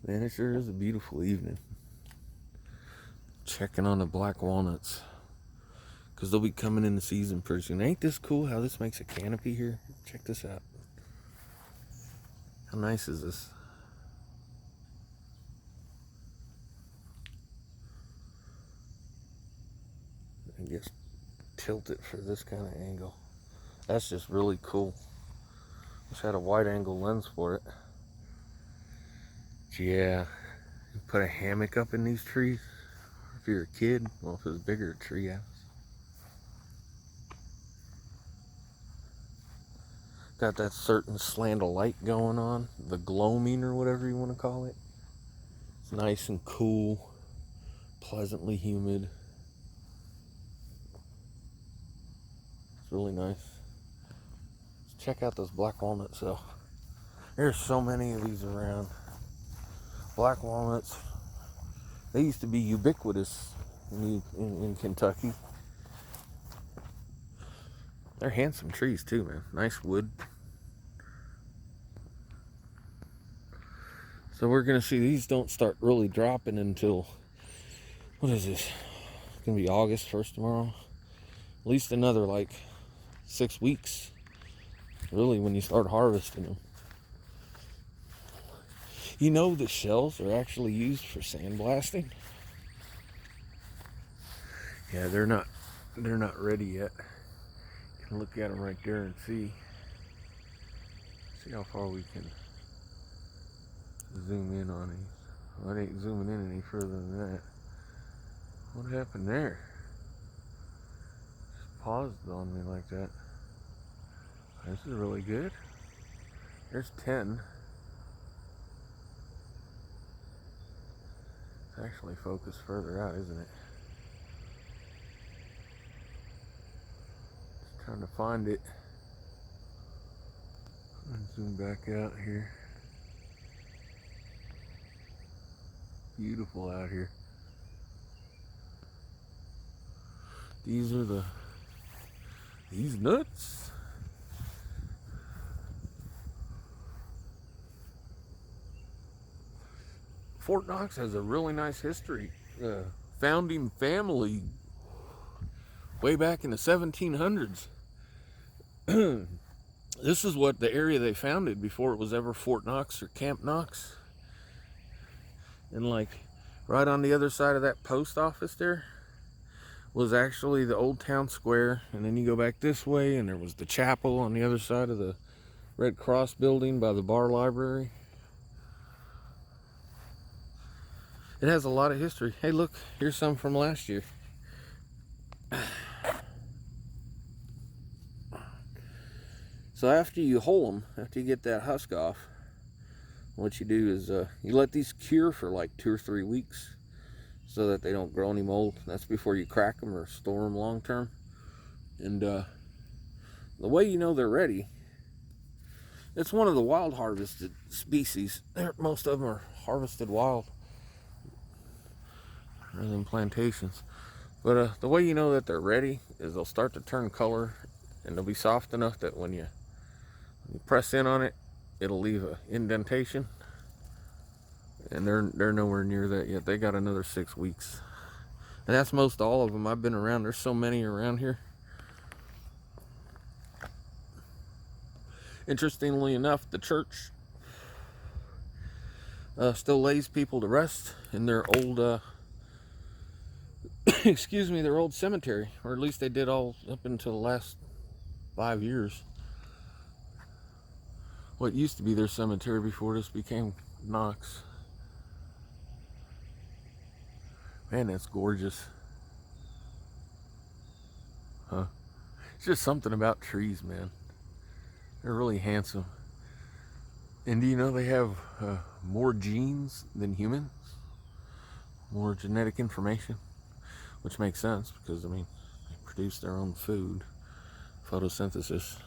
Man, it sure is a beautiful evening. Checking on the black walnuts, because they'll be coming in the season pretty soon. Ain't this cool how this makes a canopy here? Check this out. How nice is this? I guess tilt it for this kind of angle. That's just really cool. Wish I had a wide angle lens for it. Yeah, you put a hammock up in these trees. If you're a kid, well, if it's a bigger tree house. Got that certain slant of light going on, the gloaming or whatever you want to call it. It's nice and cool, pleasantly humid. It's really nice. Let's check out those black walnuts though. There's so many of these around. Black walnuts, they used to be ubiquitous in Kentucky. They're handsome trees too, man. Nice wood. So we're gonna see these don't start really dropping until, what is this? It's gonna be August 1st tomorrow. At least another like 6 weeks, really, when you start harvesting them. You know the shells are actually used for sandblasting. Yeah, they're not ready yet. You can look at them right there and see how far we can zoom in on these. Well, I ain't zooming in any further than that. What happened there? Just paused on me like that. This is really good. There's 10. It's actually focused further out, isn't it? Just trying to find it. And zoom back out here. Beautiful out here. These are these nuts. Fort Knox has a really nice history. Founding family way back in the 1700s. This is what the area they founded before it was ever Fort Knox or Camp Knox. And like right on the other side of that post office there was actually the old town square, and then you go back this way and there was the chapel on the other side of the Red Cross building by the bar library. It has a lot of history. Hey look, here's some from last year. So after you hull them, after you get that husk off, what you do is you let these cure for like 2 or 3 weeks so that they don't grow any mold. That's before you crack them or store them long term. And the way you know they're ready, it's one of the wild harvested species. Most of them are harvested wild rather than plantations. But the way you know that they're ready is they'll start to turn color, and they'll be soft enough that when you press in on it, it'll leave an indentation. And they're nowhere near that yet. They got another 6 weeks. And that's most all of them. I've been around. There's so many around here. Interestingly enough, the church still lays people to rest in their old excuse me, their old cemetery, or at least they did all up until the last 5 years. What used to be their cemetery before this became Knox. Man, that's gorgeous. Huh? It's just something about trees, man. They're really handsome. And do you know they have more genes than humans? More genetic information? Which makes sense because, I mean, they produce their own food. Photosynthesis.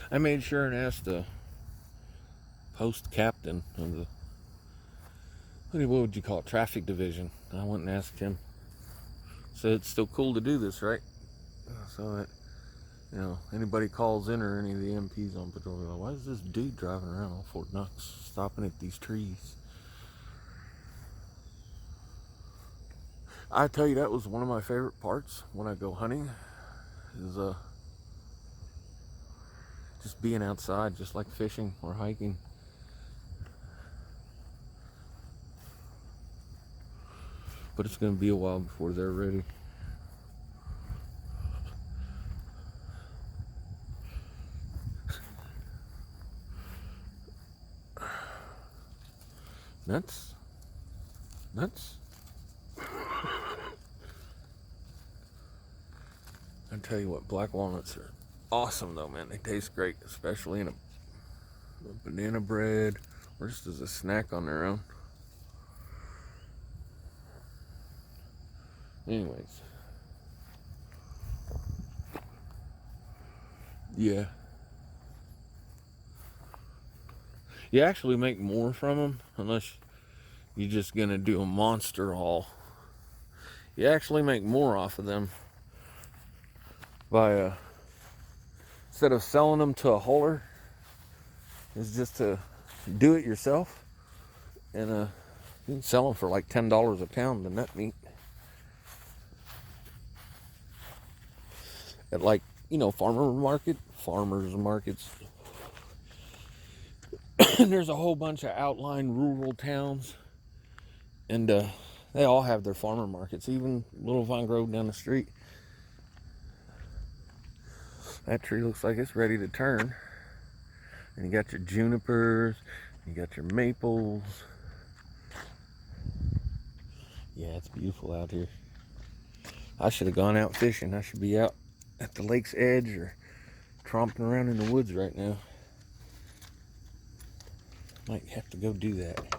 I made sure and asked the post captain of the, what would you call it, traffic division. I went and asked him. Said it's still cool to do this, right? So that You know, anybody calls in or any of the MPs on patrol, they're like, why is this dude driving around on Fort Knox, stopping at these trees? I tell you, that was one of my favorite parts when I go hunting, is just being outside, just like fishing or hiking. But it's going to be a while before they're ready. Nuts. I tell you what, black walnuts are awesome though, man. They taste great, especially in a banana bread or just as a snack on their own. Anyways, yeah, you actually make more from them unless you're just gonna do a monster haul. You actually make more off of them by instead of selling them to a hauler, is just to do it yourself, and you can sell them for like $10 a pound, the nut meat, at like, you know, farmers markets. There's a whole bunch of outlying rural towns, and they all have their farmer markets. Even Little Vine Grove down the street. That tree looks like it's ready to turn. And you got your junipers, you got your maples. Yeah, it's beautiful out here. I should have gone out fishing. I should be out at the lake's edge or tromping around in the woods right now. Might have to go do that.